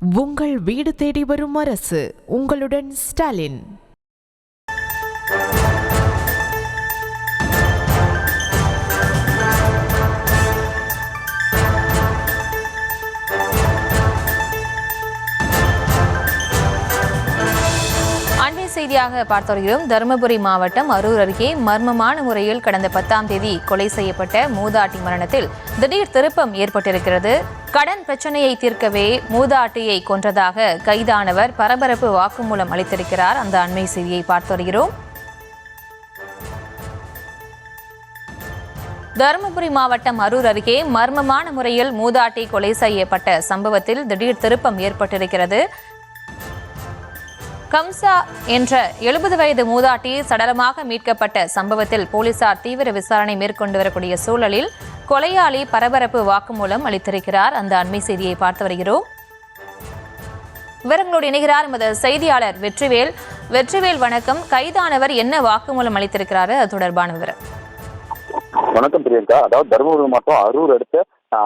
உங்கள் வீடு தேடி வரும் அரசு. உங்களுடன் ஸ்டாலின். அண்மை செய்தியாக பார்த்து வருகிறோம். தருமபுரி மாவட்டம் அரூர் அருகே மர்மமான முறையில் கடந்த 10ஆம் தேதி கொலை செய்யப்பட்ட மூதாட்டி மரணத்தில் திடீர் திருப்பம் ஏற்பட்டிருக்கிறது. கடன் பிரச்சனையை தீர்க்கவே மூதாட்டியை கொன்றதாக கைதானவர் பரபரப்பு வாக்குமூலம் அளித்திருக்கிறார். அந்த அண்மை செய்தியை பார்த்து வருகிறோம். தருமபுரி மாவட்டம் அரூர் அருகே மர்மமான முறையில் மூதாட்டி கொலை செய்யப்பட்ட சம்பவத்தில் திடீர் திருப்பம் ஏற்பட்டிருக்கிறது. கம்சா என்ற 70 வயது மூதாட்டி சடலமாக மீட்கப்பட்ட சம்பவத்தில் போலீசார் தீவிர விசாரணை மேற்கொண்டு வரக்கூடிய சூழலில் கொலையாளி பரபரப்பு வாக்குமூலம் அளித்திருக்கிறார். அந்த அண்மை செய்தியை பார்த்து வருகிறோம். விவரங்களோடு இணைகிறார் எமது செய்தியாளர் வெற்றிவேல். வெற்றிவேல், வணக்கம். கைதானவர் என்ன வாக்குமூலம் அளித்திருக்கிறாரு, அது தொடர்பான விவரம். வணக்கம் பிரியங்கா. அதாவது தருமபுரி மாவட்டம் அரூர் அடுத்த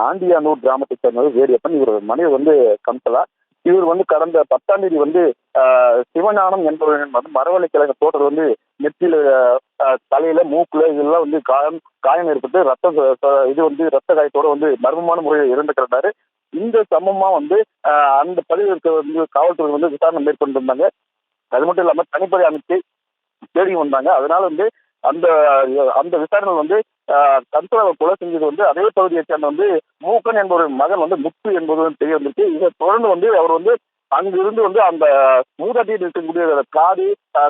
ஆண்டியானூர் கிராமத்தை சேர்ந்தவர் வேடியப்பன். இவர் மனைவி கம்சலா. இவர் கடந்த 10ஆம் தேதி சிவஞானம் என்பவர் மரவள்ளி கிழங்கு தோட்டர் நெத்தியில தலையில மூக்குல இதெல்லாம் காயம் ஏற்பட்டு ரத்த காயத்தோட மர்மமான முறையில் இறந்துக்கிறாரு. இந்த சம்பவமா அந்த பகுதியில் இருக்க காவல்துறை விசாரணை மேற்கொண்டு இருந்தாங்க. அது மட்டும் இல்லாம தனிப்படை அமைச்சு தேடி வந்தாங்க. அதனால அந்த அந்த விசாரணை கம்சலாவை கொலை செஞ்சது அதே பகுதியை சேர்ந்த மூக்கன் என்பவர் மகன் முத்து என்பது தெரிய வந்திருக்கு. இதை தொடர்ந்து அவர் அங்கிருந்து அந்த மூதாட்டியில் இருக்கக்கூடிய காது,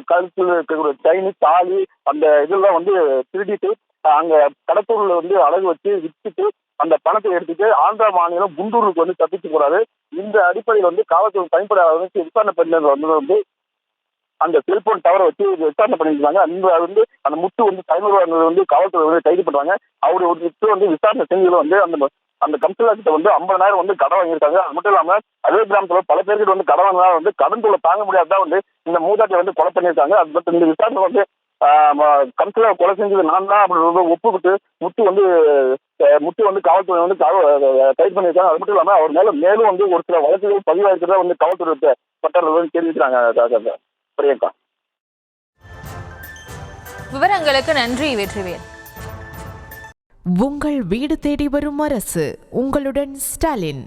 கழுத்தில் இருக்கக்கூடிய செயின், தாலி, அந்த இதெல்லாம் திருடிட்டு அங்க கடத்தூர்ல அழகு வச்சு வித்துட்டு அந்த பணத்தை எடுத்துட்டு ஆந்திரா மாநிலம் குண்டூருக்கு தப்பிச்சு போறாரு. இந்த அடிப்படையில் காவல்துறை தனிப்படை விசாரணை பண்ண அந்த செல்போன் டவரை வச்சு விசாரணை பண்ணிருக்காங்க. அந்த முத்து தைனூர் காவல்துறை கைது பண்றாங்க. அவரு ஒரு முத்து விசாரணை செஞ்சதுல அந்த கம்சலா கிட்ட 50,000 கடன் வாங்கியிருக்காங்க. அது மட்டும் இல்லாம அதே கிராமத்துல பல பேருக்கு கடன் வாங்கினா கடன் தொல்லை தாங்க முடியாதான் இந்த மூதாட்டியை கொலை பண்ணியிருக்காங்க. அது மட்டும் இந்த விசாரணை கம்சலா கொலை செஞ்சது நான் தான் அப்படி ஒப்புக்கிட்டு முத்து காவல்துறை கைது பண்ணியிருக்காங்க. அது மட்டும் இல்லாம அவர் மேலும் ஒரு சில வழக்குகள் பதிவாயிருக்கிறதா காவல்துறை பட்டாளர்கள் தெரிவிக்கிறாங்க. பிரியங்கா, விவரங்களுக்கு நன்றி வெற்றிவேல். உங்கள் வீடு தேடி வரும் அரசு. உங்களுடன் ஸ்டாலின்.